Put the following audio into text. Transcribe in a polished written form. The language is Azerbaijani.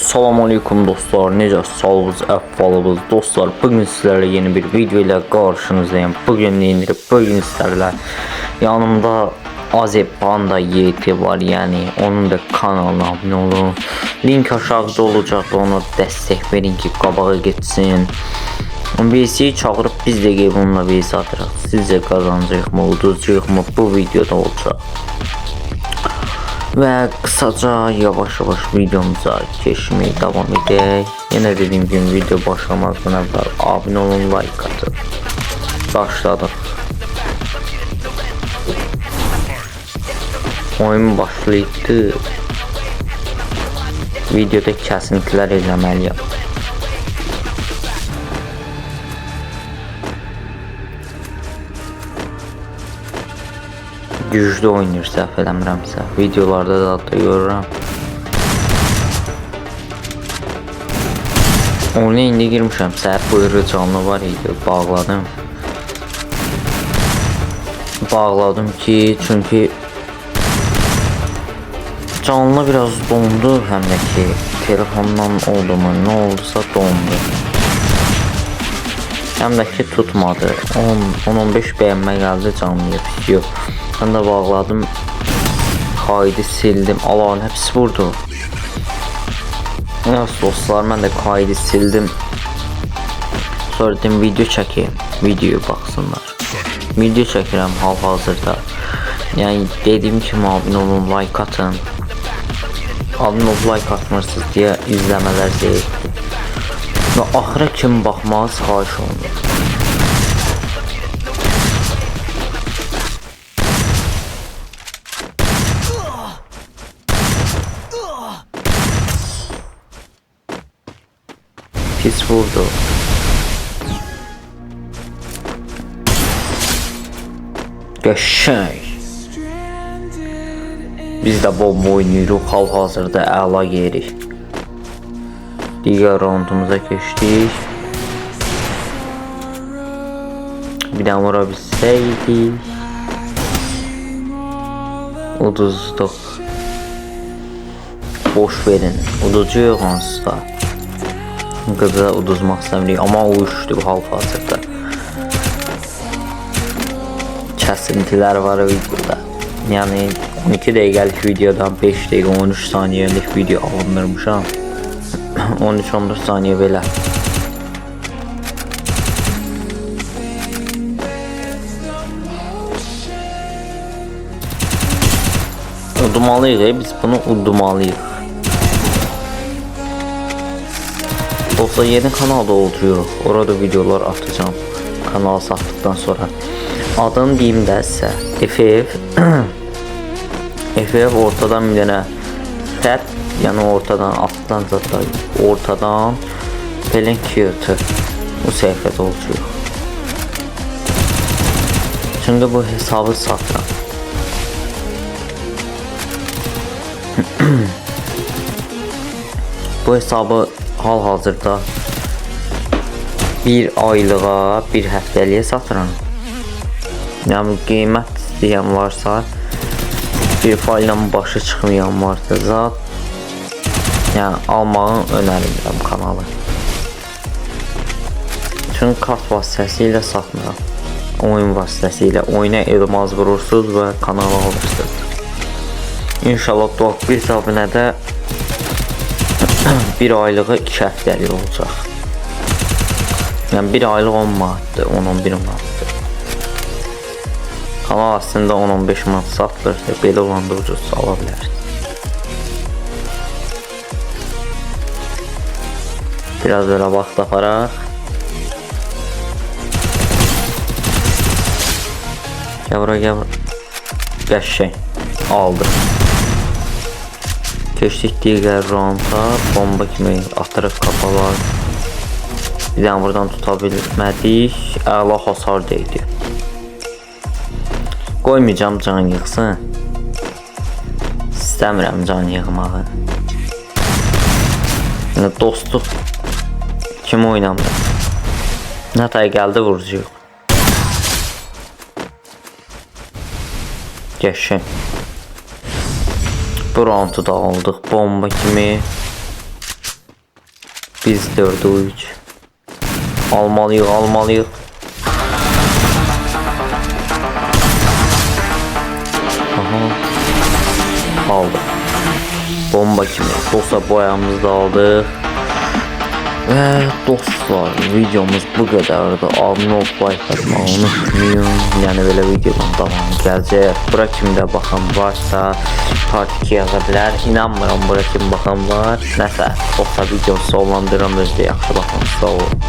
Selamünaleyküm dostlar, necə sağlığınız, əhvalınız dostlar. Bugün sizlərlə yeni bir video ilə qarşınızdayım. Bugün sizlərlə yanımda Azep Panda YT var, yəni onun da kanalına abunə olun. Link aşağıda olacaq, ona dəstək verin ki, qabağa getsin. VC çağırıb biz də gəlib onunla VC atırıq. Sizcə qazanacaqmı, udacaqmı bu videoda olacaq. Ve kısaca yavaş videomuza geçmeye devam edək. Yine dediğim gibi video başlamazdan əvvəl abunə olun, like atın. Başladıq. Oyun başlayıbdı. Videoda kəsintiler eləməliyəm. Güclü oynayır, səhv eləmirəmsə. Videolarda da görürəm. Oyuna indi girmişəm. Səhv buyruğu canlı var idi. Bağladım ki, çünkü canlı biraz dondu, həm də ki telefondan oldu mu, nə oldusa dondu. Həm də ki tutmadı. 10-15 bəyənmə gəldi canlıya, pis yox. Ben de bağladım, kaydı sildim. Allah'ın hepsi vurdu. Nasıl dostlar, ben de kaydı sildim. Sonra dedim video çekeyim, videoya baksınlar. Video çəkirəm hal-hazırda. Yani dediğim kimi abunə olun, like atın. Abunə olun, like atmırsınız diye izləmələr zeyildir. Və axıra kimi baxmanız xahiş olunur. Pis vurdu. Qəşəng. Biz də bomba oynayırıq, hal-hazırda əla yerik. Digər roundumuza keçdik. Bir də vura bilsəydik. Uduzduq. Boş verin, uducuyuq onsuz da. Qıza uduzmaq istəmirik, amma uyuşdu hal-hazırda. Kəsintilər var videoda. Yəni 12 dəqiqəlik videodan 5 dəqiqə 13 saniyəlik video alınırmışam. 13-14 saniyə belə. Udumalıyıq, biz bunu udumalıyıq. Olsa yeni kanalda olacaq. Orada videolar atacağım. Kanalı sattıktan sonra. Adını diyeyim de size. FF. FF ortadan bir dənə set. Yani ortadan alttan zaten. Ortadan Pelin Kyoto. Bu səhifədə olacaq. Çünkü bu hesabı satıram. Bu hesabı hal-hazırda bir aylığa, bir həftəliyə satıram. Yəni qiymət istəyən varsa, bir faillə başı çıxmayan varsa zat, yəni almağı önərirəm kanalı. Çünki kart vasitəsilə satmıram. Oyun vasitəsilə oyuna elmaz vurursunuz və kanalı alırsınız. İnşallah 9 abunədə bir aylığı 2 həftəlik olacaq. Yəni bir aylıq 10 manatdır, 10-11 manatdır. Kanal aslında 10-15 manat satılırsa, belə olanda ucuz ala bilərsiniz. Biraz belə vaxt aparaq. Gəl. Qəşəng aldı. Keçdik digər rounda, bomba kimi atırıq kafalar. Bir dənə buradan tuta bilmədik, əla hasar deydi. Qoymayacağım can yıxsın. İstəmirəm can yığmağı. Yəni dostluq kimi oynamır. Nətay gəldi vurucuq. Qəşəng. Bu roundu da aldık bomba kimi. Biz 4'e 3. Almalıyıq. Aha. Aldı. Bomba kimi. Dostlar boyamızı da aldık. Ve dostlar videomuz bu kadardı. Abone olup like atmayı unutmayın. Yani böyle videonun devamı gelecek. Bura kimdə bakan varsa part 2 yaza bilər. İnanmıram bura kim bakan var. Nəsə dostlar videomu sonlandırıram. Özdə yaxşı baxın. Sağ olun.